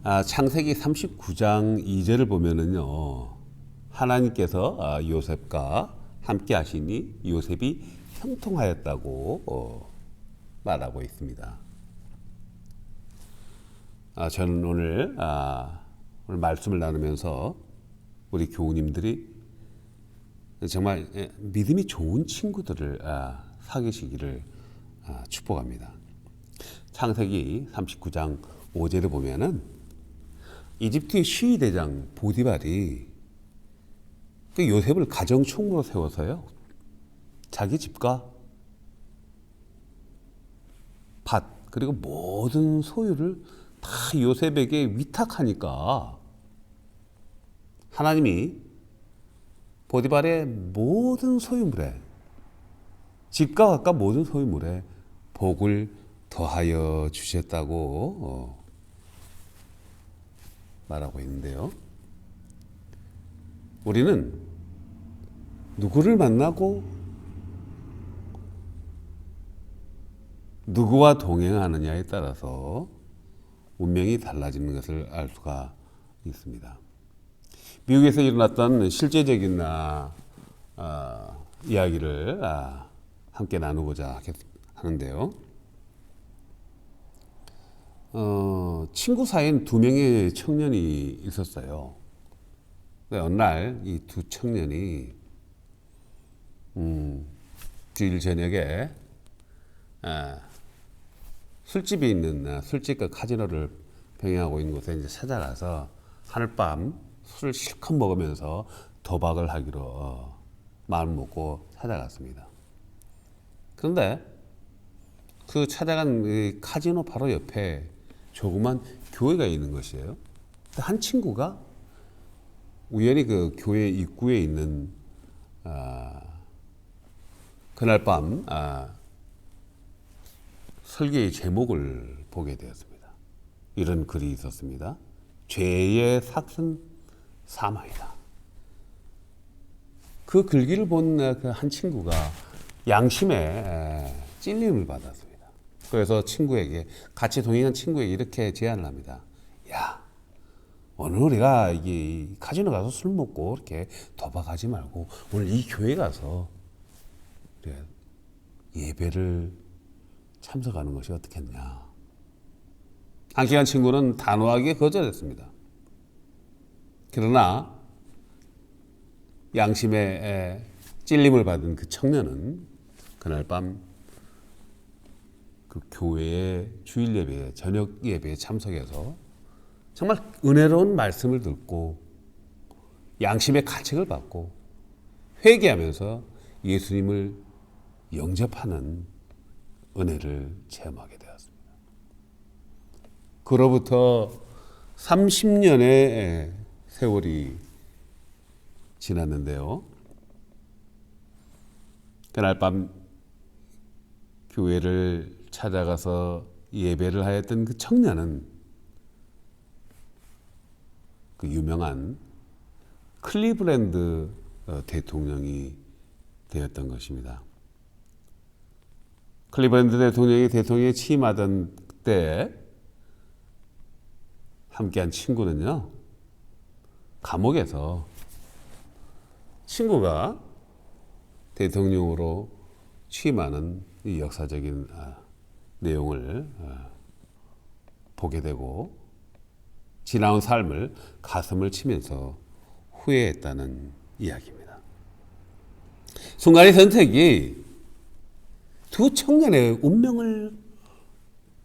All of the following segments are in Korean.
창세기 39장 2절을 보면은요, 하나님께서 요셉과 함께 하시니 요셉이 형통하였다고 말하고 있습니다. 저는 오늘 말씀을 나누면서 우리 교우님들이 정말 믿음이 좋은 친구들을 사귀시기를 축복합니다. 창세기 39장 5절에 보면은 이집트의 시위대장 보디발이 그 요셉을 가정총무로 세워서요, 자기 집과 밭 그리고 모든 소유를 다 요셉에게 위탁하니까 하나님이 보디발의 모든 소유물에, 집과 밭과 모든 소유물에 복을 더하여 주셨다고 말하고 있는데요. 우리는 누구를 만나고 누구와 동행하느냐에 따라서 운명이 달라지는 것을 알 수가 있습니다. 미국에서 일어났던 실제적인 이야기를 함께 나누고자 하는데요. 친구 사이엔 두 명의 청년이 있었어요. 어느 날 이 두 청년이 주일 저녁에 술집이 있는 술집과 카지노를 병행하고 있는 곳에 이제 찾아가서 하룻밤 술을 실컷 먹으면서 도박을 하기로 마음 먹고 찾아갔습니다. 그런데 그 찾아간 그 카지노 바로 옆에 조그만 교회가 있는 것이에요. 한 친구가 우연히 그 교회 입구에 있는 그날 밤 설계의 제목을 보게 되었습니다. 이런 글이 있었습니다. 죄의 삭은 사망이다. 그 글귀를 본 그 한 친구가 양심에 찔림을 받았습니다. 그래서 친구에게, 같이 동행한 친구에게 이렇게 제안을 합니다. 야, 오늘 우리가 이 카지노 가서 술 먹고 이렇게 도박하지 말고 오늘 이 교회 가서 예배를 참석하는 것이 어떻겠냐. 함께한 친구는 단호하게 거절했습니다. 그러나 양심에 찔림을 받은 그 청년은 그날 밤 그 교회의 주일 예배에, 저녁 예배에 참석해서 정말 은혜로운 말씀을 듣고 양심의 가책을 받고 회개하면서 예수님을 영접하는 은혜를 체험하게 되었습니다. 그로부터 30년의 세월이 지났는데요. 그날 밤 교회를 찾아가서 예배를 하였던 그 청년은 그 유명한 클리브랜드 대통령이 되었던 것입니다. 클리브랜드 대통령이 대통령에 취임하던 때 함께한 친구는요, 감옥에서 친구가 대통령으로 취임하는 이 역사적인 내용을 보게 되고 지나온 삶을 가슴을 치면서 후회했다는 이야기입니다. 순간의 선택이 두 청년의 운명을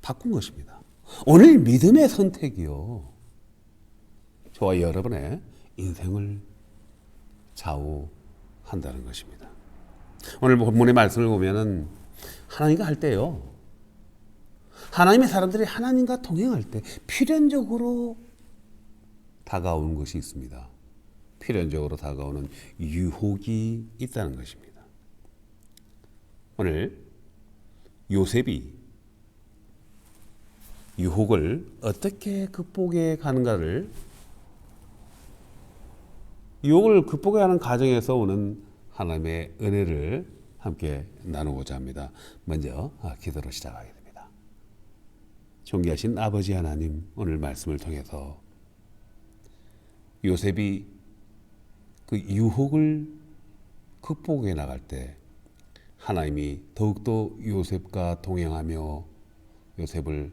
바꾼 것입니다. 오늘 믿음의 선택이요, 저와 여러분의 인생을 좌우한다는 것입니다. 오늘 본문의 말씀을 보면은 하나님과 할 때요, 하나님의 사람들이 하나님과 동행할 때 필연적으로 다가오는 것이 있습니다. 필연적으로 다가오는 유혹이 있다는 것입니다. 오늘 요셉이 유혹을 어떻게 극복해 가는가를, 유혹을 극복하는 과정에서 오는 하나님의 은혜를 함께 나누고자 합니다. 먼저 기도로 시작하겠습니다. 존귀하신 아버지 하나님, 오늘 말씀을 통해서 요셉이 그 유혹을 극복해 나갈 때 하나님이 더욱더 요셉과 동행하며 요셉을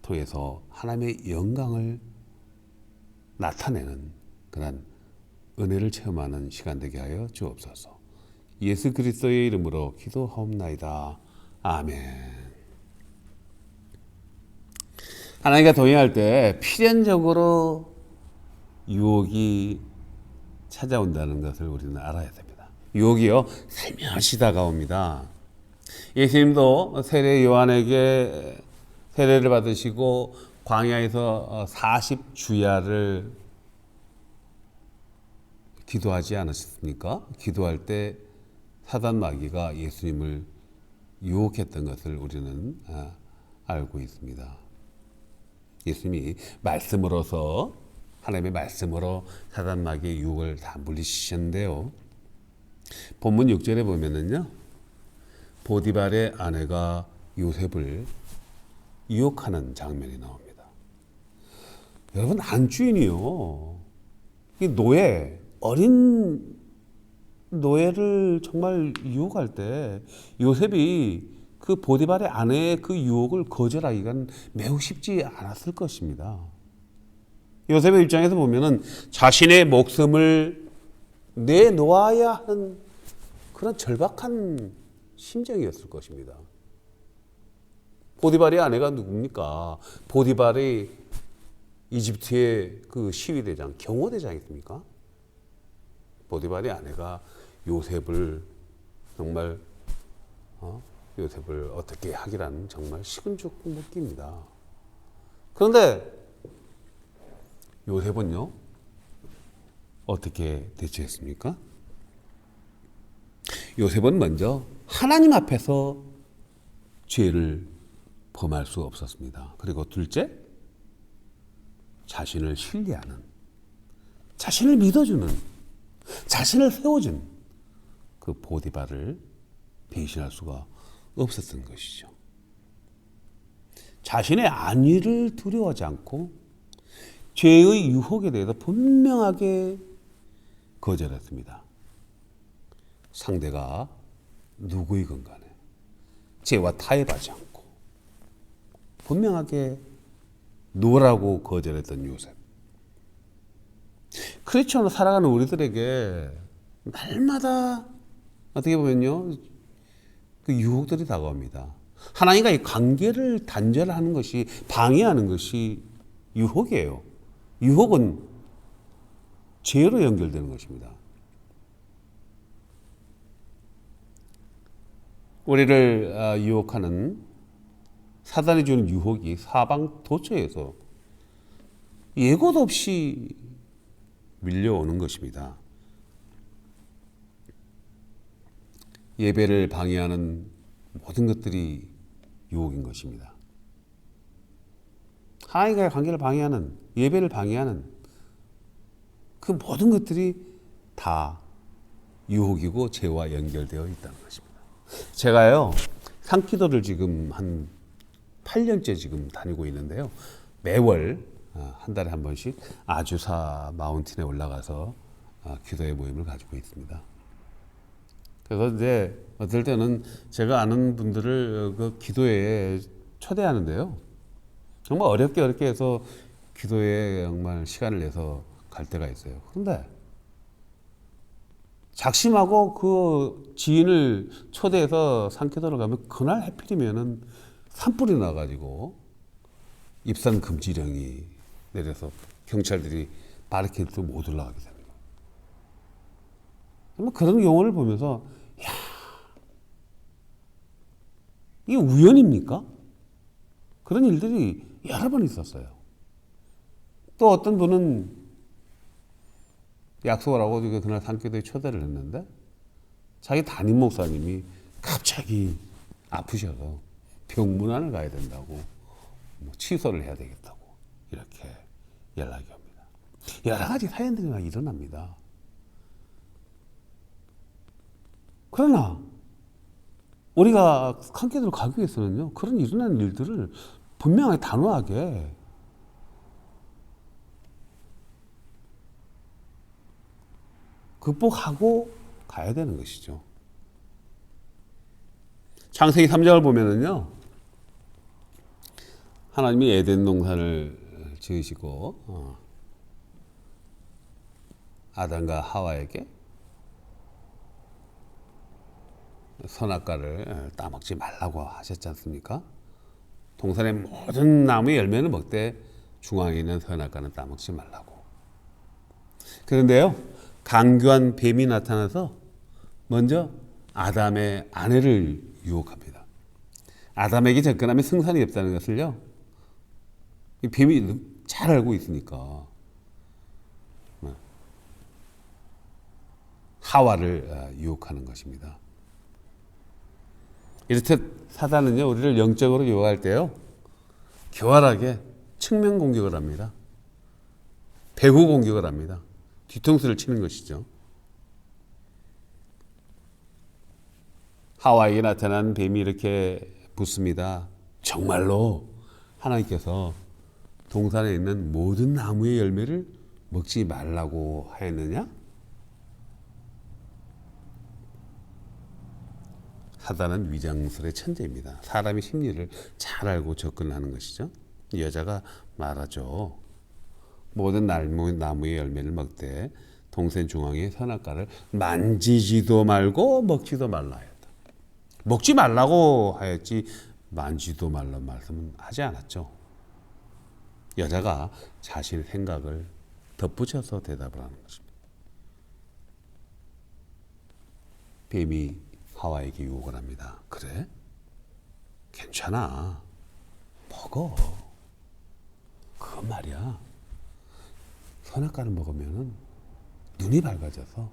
통해서 하나님의 영광을 나타내는 그런 은혜를 체험하는 시간 되게 하여 주옵소서. 예수 그리스도의 이름으로 기도하옵나이다. 아멘. 하나님과 동행할 때 필연적으로 유혹이 찾아온다는 것을 우리는 알아야 됩니다. 유혹이요, 살며시 다가옵니다. 예수님도 세례 요한에게 세례를 받으시고 광야에서 40주야를 기도하지 않으셨습니까? 기도할 때 사단 마귀가 예수님을 유혹했던 것을 우리는 알고 있습니다. 예수님이 말씀으로서, 하나님의 말씀으로 사단 마귀의 유혹을 다 물리치셨는데요. 본문 6절에 보면은요, 보디발의 아내가 요셉을 유혹하는 장면이 나옵니다. 여러분, 안주인이요, 이 노예, 어린 노예를 정말 유혹할 때 요셉이 그 보디발의 아내의 그 유혹을 거절하기가 매우 쉽지 않았을 것입니다. 요셉의 입장에서 보면은 자신의 목숨을 내놓아야 하는 그런 절박한 심정이었을 것입니다. 보디발의 아내가 누굽니까? 보디발이 이집트의 그 시위대장, 경호대장이십니까? 보디발의 아내가 요셉을 정말 요셉을 어떻게 하기라는 정말 식은죽 먹기입니다. 그런데 요셉은요, 어떻게 대처했습니까? 요셉은 먼저 하나님 앞에서 죄를 범할 수 없었습니다. 그리고 둘째, 자신을 신뢰하는, 자신을 믿어주는, 자신을 세워준 그 보디발을 배신할 수가 없었던 것이죠. 자신의 안위를 두려워하지 않고 죄의 유혹에 대해서 분명하게 거절했습니다. 상대가 누구이건 간에 죄와 타협하지 않고 분명하게 노라고 거절했던 요셉. 크리스천으로 살아가는 우리들에게 날마다 어떻게 보면요, 그 유혹들이 다가옵니다. 하나님과 이 관계를 단절하는 것이, 방해하는 것이 유혹이에요. 유혹은 죄로 연결되는 것입니다. 우리를 유혹하는, 사단이 주는 유혹이 사방 도처에서 예고도 없이 밀려오는 것입니다. 예배를 방해하는 모든 것들이 유혹인 것입니다. 하나님과의 관계를 방해하는, 예배를 방해하는 그 모든 것들이 다 유혹이고 죄와 연결되어 있다는 것입니다. 제가요, 산기도를 지금 한 8년째 지금 다니고 있는데요. 매월 한 달에 한 번씩 아주사 마운틴에 올라가서 기도의 모임을 가지고 있습니다. 그래서 이제 어떨 때는 제가 아는 분들을 그 기도회에 초대하는데요. 정말 어렵게 해서 기도회에 정말 시간을 내서 갈 때가 있어요. 그런데 작심하고 그 지인을 초대해서 산기도를 가면 그날 해필이면은 산불이 나가지고 입산 금지령이 내려서 경찰들이 바리케이드로 못 올라가게 됩니다. 정말 그런 경우를 보면서, 야, 이게 우연입니까? 그런 일들이 여러 번 있었어요. 또 어떤 분은 약속을 하고 그날 산기도에 초대를 했는데 자기 담임 목사님이 갑자기 아프셔서 병문안을 가야 된다고, 취소를 해야 되겠다고 이렇게 연락이 옵니다. 여러 가지 사연들이 막 일어납니다. 그러나 우리가 함께들 가기 위해서는요, 그런 일어나는 일들을 분명하게 단호하게 극복하고 가야 되는 것이죠. 창세기 3장을 보면은요, 하나님이 에덴 동산을 지으시고 아담과 하와에게 선악과를 따먹지 말라고 하셨지 않습니까? 동산의 모든 나무의 열매는 먹되 중앙에 있는 선악과는 따먹지 말라고. 그런데요, 강교한 뱀이 나타나서 먼저 아담의 아내를 유혹합니다. 아담에게 접근하면 승산이 없다는 것을요, 이 뱀이 잘 알고 있으니까 하와를 유혹하는 것입니다. 이렇듯 사단은요, 우리를 영적으로 유혹할 때요, 교활하게 측면 공격을 합니다. 배후 공격을 합니다. 뒤통수를 치는 것이죠. 하와에게 나타난 뱀이 이렇게 묻습니다. 정말로 하나님께서 동산에 있는 모든 나무의 열매를 먹지 말라고 하였느냐? 사단은 위장술의 천재입니다. 사람의 심리를 잘 알고 접근하는 것이죠. 여자가 말하죠. 모든 나무의 열매를 먹되 동산 중앙의 선악과를 만지지도 말고 먹지도 말라 하였다. 먹지 말라고 하였지 만지도 말라는 말씀은 하지 않았죠. 여자가 자신의 생각을 덧붙여서 대답을 하는 것입니다. 뱀이 하와에게 유혹을 합니다. 그래? 괜찮아. 먹어. 그건 말이야. 선악과를 먹으면 눈이 밝아져서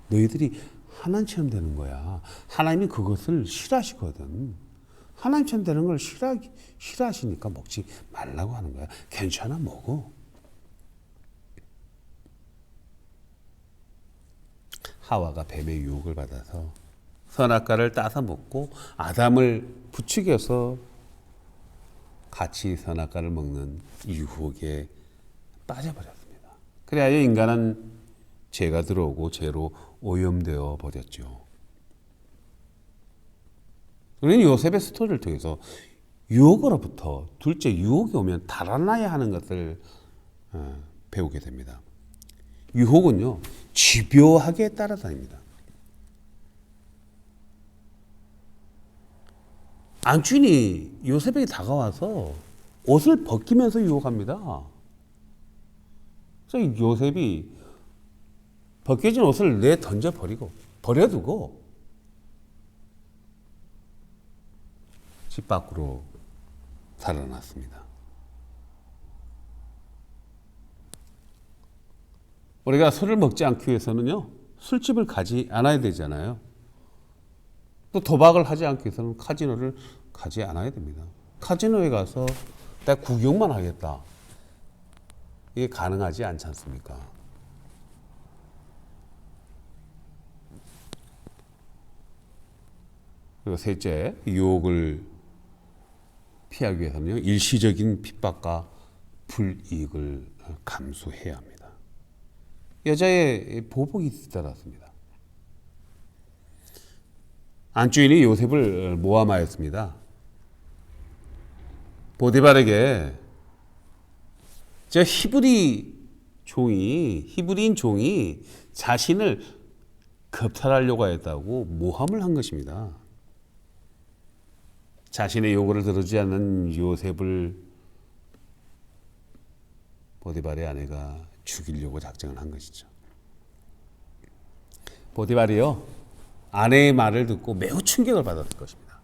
너희들이 하나님처럼 되는 거야. 하나님이 그것을 싫어하시거든. 하나님처럼 되는 걸 싫어하시니까 먹지 말라고 하는 거야. 괜찮아, 먹어. 하와가 뱀의 유혹을 받아서 선악과를 따서 먹고 아담을 부추겨서 같이 선악과를 먹는 유혹에 빠져버렸습니다. 그래야 인간은 죄가 들어오고 죄로 오염되어 버렸죠. 우리는 요셉의 스토리를 통해서 유혹으로부터 둘째 유혹이 오면 달아나야 하는 것을 배우게 됩니다. 유혹은요, 집요하게 따라다닙니다. 안주인이 요셉에게 다가와서 옷을 벗기면서 유혹합니다. 그래서 요셉이 벗겨진 옷을 버려두고 집 밖으로 살아났습니다. 우리가 술을 먹지 않기 위해서는요, 술집을 가지 않아야 되잖아요. 또 도박을 하지 않기 위해서는 카지노를 가지 않아야 됩니다. 카지노에 가서 딱 구경만 하겠다. 이게 가능하지 않지 않습니까? 그리고 셋째, 유혹을 피하기 위해서는요, 일시적인 핍박과 불이익을 감수해야 합니다. 여자의 보복이 따랐습니다. 안주인이 요셉을 모함하였습니다. 보디발에게 저 히브리인 종이 자신을 겁탈하려고 했다고 모함을 한 것입니다. 자신의 요구를 들어주지 않는 요셉을 보디발의 아내가 죽이려고 작정을 한 것이죠. 보디발이요, 아내의 말을 듣고 매우 충격을 받았을 것입니다.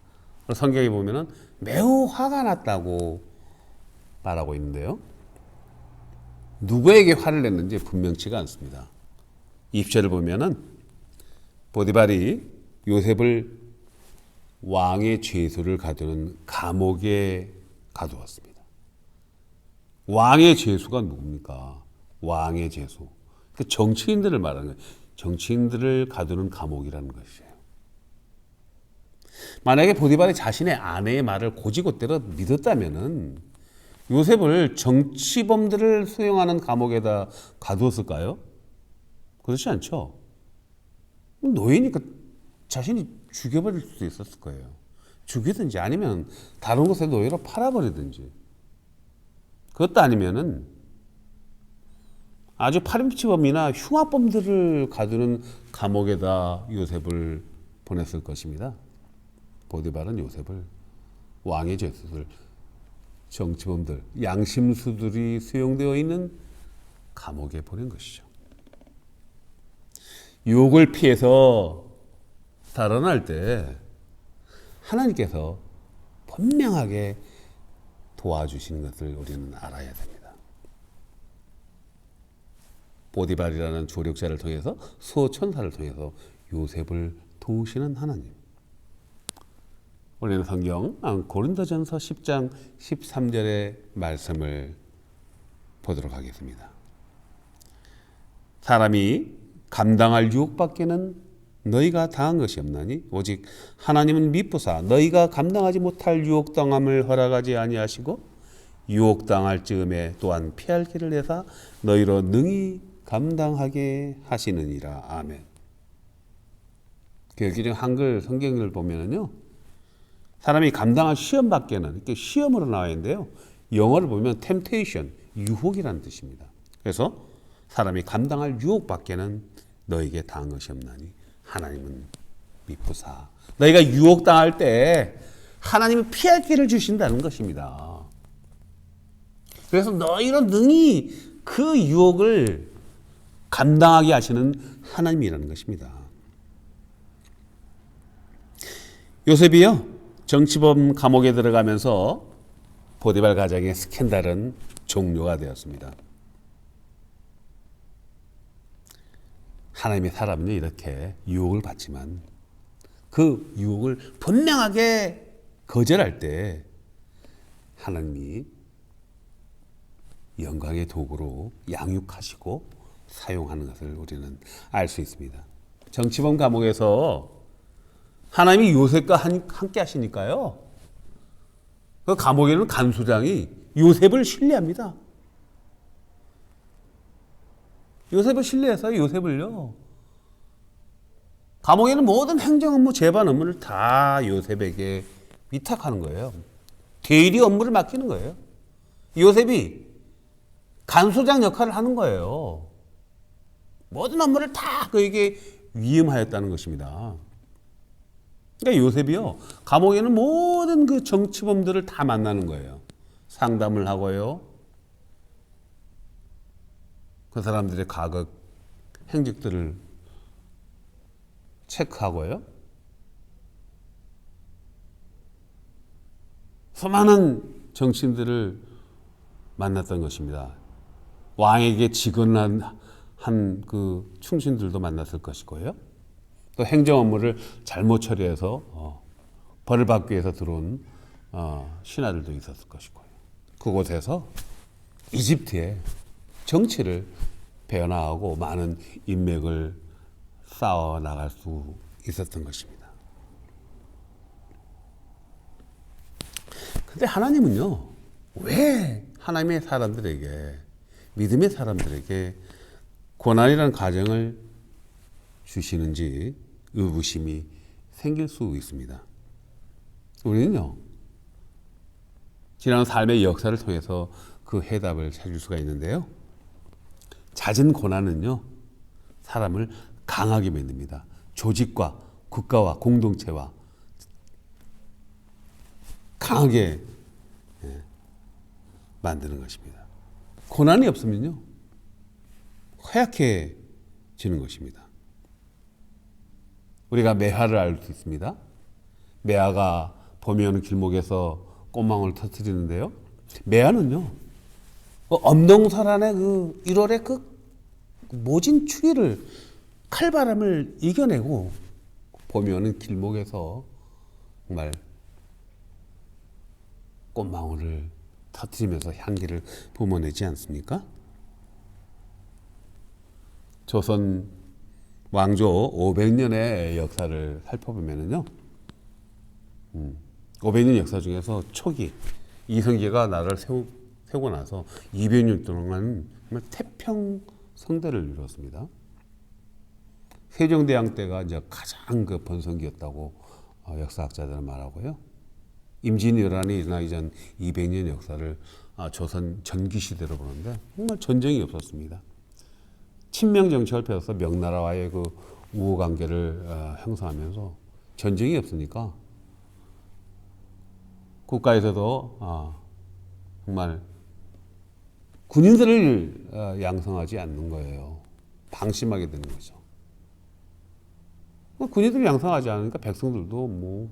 성경에 보면은 매우 화가 났다고 말하고 있는데요, 누구에게 화를 냈는지 분명치가 않습니다. 20절을 보면은 보디발이 요셉을 왕의 죄수를 가두는 감옥에 가두었습니다. 왕의 죄수가 누굽니까? 왕의 죄수. 그 정치인들을 말하는 거예요. 정치인들을 가두는 감옥이라는 것이에요. 만약에 보디발이 자신의 아내의 말을 고지고대로 믿었다면은 요셉을 정치범들을 수용하는 감옥에다 가두었을까요? 그렇지 않죠. 노예니까 자신이 죽여버릴 수도 있었을 거예요. 죽이든지 아니면 다른 곳에 노예로 팔아버리든지. 그것도 아니면은 아주 파렴치범이나 흉악범들을 가두는 감옥에다 요셉을 보냈을 것입니다. 보디발은 요셉을 왕의 죄수들, 정치범들, 양심수들이 수용되어 있는 감옥에 보낸 것이죠. 유혹을 피해서 달아날 때 하나님께서 분명하게 도와주시는 것을 우리는 알아야 됩니다. 보디발이라는 조력자를 통해서 수호천사를 통해서 요셉을 도우시는 하나님. 우리는 성경 고린도전서 10장 13절의 말씀을 보도록 하겠습니다. 사람이 감당할 유혹밖에는 너희가 당한 것이 없나니 오직 하나님은 미쁘사 너희가 감당하지 못할 유혹당함을 허락하지 아니하시고 유혹당할 즈음에 또한 피할 길을 내사 너희로 능히 감당하게 하시느니라. 아멘. 개혁기정 한글 성경을 보면은요, 사람이 감당할 시험밖에는 이렇게 시험으로 나와 있는데요, 영어를 보면 temptation, 유혹이라는 뜻입니다. 그래서 사람이 감당할 유혹밖에는 너에게 당한 것이 없나니 하나님은 미쁘사. 너희가 유혹당할 때 하나님은 피할 길을 주신다는 것입니다. 그래서 너희로 능히 그 유혹을 감당하게 하시는 하나님이라는 것입니다. 요셉이요, 정치범 감옥에 들어가면서 보디발 가정의 스캔들은 종료가 되었습니다. 하나님의 사람은요, 이렇게 유혹을 받지만 그 유혹을 분명하게 거절할 때 하나님이 영광의 도구로 양육하시고 사용하는 것을 우리는 알 수 있습니다. 정치범 감옥에서 하나님이 요셉과 함께 하시니까요, 그 감옥에는 간수장이 요셉을 신뢰합니다. 요셉을 신뢰해서 요셉을요, 감옥에는 모든 행정 업무, 재반 업무를 다 요셉에게 위탁하는 거예요. 대리 업무를 맡기는 거예요. 요셉이 간수장 역할을 하는 거예요. 모든 업무를 다 그에게 위임하였다는 것입니다. 그러니까 요셉이요, 감옥에는 모든 그 정치범들을 다 만나는 거예요. 상담을 하고요, 그 사람들의 과거 행적들을 체크하고요, 수많은 정치인들을 만났던 것입니다. 왕에게 직언한 그 충신들도 만났을 것이고요, 또 행정 업무를 잘못 처리해서 벌을 받기 위해서 들어온 신하들도 있었을 것이고요. 그곳에서 이집트의 정치를 배워나가고 많은 인맥을 쌓아 나갈 수 있었던 것입니다. 그런데 하나님은요, 왜 하나님의 사람들에게, 믿음의 사람들에게 고난이라는 과정을 주시는지 의구심이 생길 수 있습니다. 우리는요, 지난 삶의 역사를 통해서 그 해답을 찾을 수가 있는데요, 잦은 고난은요, 사람을 강하게 만듭니다. 조직과 국가와 공동체와 강하게 만드는 것입니다. 고난이 없으면요, 허약해지는 것입니다. 우리가 매화를 알 수 있습니다. 매화가 봄이 오는 길목에서 꽃망울을 터뜨리는데요, 매화는요, 엄동설안의 그 1월의 그 모진 추위를, 칼바람을 이겨내고 봄이 오는 길목에서 정말 꽃망울을 터뜨리면서 향기를 뿜어내지 않습니까? 조선 왕조 500년의 역사를 살펴보면요, 500년 역사 중에서 초기 이성계가 나라를 세우고 나서 200년 동안 정말 태평 성대를 이루었습니다. 세종대왕 때가 이제 가장 그 번성기였다고 역사학자들은 말하고요. 임진왜란이 일어나기 전 200년 역사를 조선 전기 시대로 보는데 정말 전쟁이 없었습니다. 친명 정책을 펴서 명나라와의 그 우호 관계를 형성하면서 전쟁이 없으니까 국가에서도 정말 군인들을 양성하지 않는 거예요. 방심하게 되는 거죠. 군인들을 양성하지 않으니까 백성들도 뭐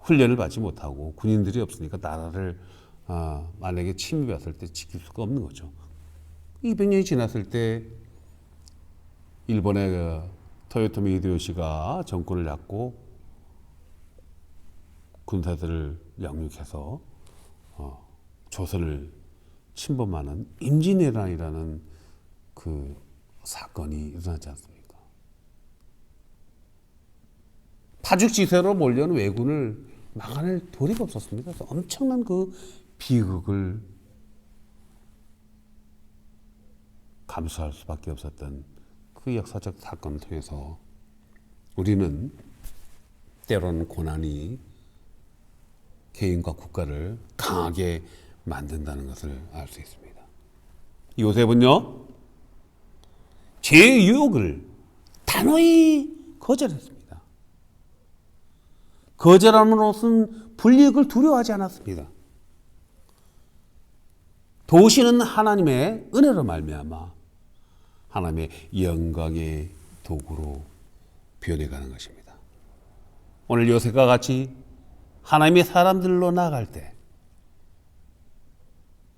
훈련을 받지 못하고 군인들이 없으니까 나라를 만약에 침입 왔을 때 지킬 수가 없는 거죠. 200년이 지났을 때 일본의 그 토요토미 히데요시가 정권을 잡고 군사들을 양육해서 조선을 침범하는 임진왜란이라는 그 사건이 일어나지 않습니까? 파죽지세로 몰려오는 왜군을 막아낼 도리가 없었습니다. 그래서 엄청난 그 비극을 감수할 수밖에 없었던 그 역사적 사건을 통해서 우리는 때로는 고난이 개인과 국가를 강하게 만든다는 것을 알 수 있습니다. 요셉은요, 죄의 유혹을 단호히 거절했습니다. 거절함으로써 불이익을 두려워하지 않았습니다. 도우시는 하나님의 은혜로 말미암아 하나님의 영광의 도구로 변해가는 것입니다. 오늘 요셉과 같이 하나님의 사람들로 나아갈 때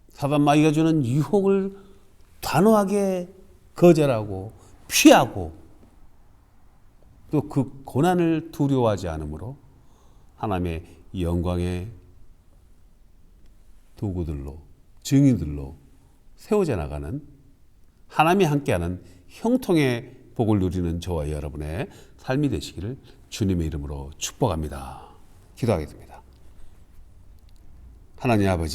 사단 마귀가 주는 유혹을 단호하게 거절하고 피하고 또 그 고난을 두려워하지 않으므로 하나님의 영광의 도구들로 증인들로 세워져 나가는 하나님이 함께하는 형통의 복을 누리는 저와 여러분의 삶이 되시기를 주님의 이름으로 축복합니다. 기도하겠습니다. 하나님 아버지,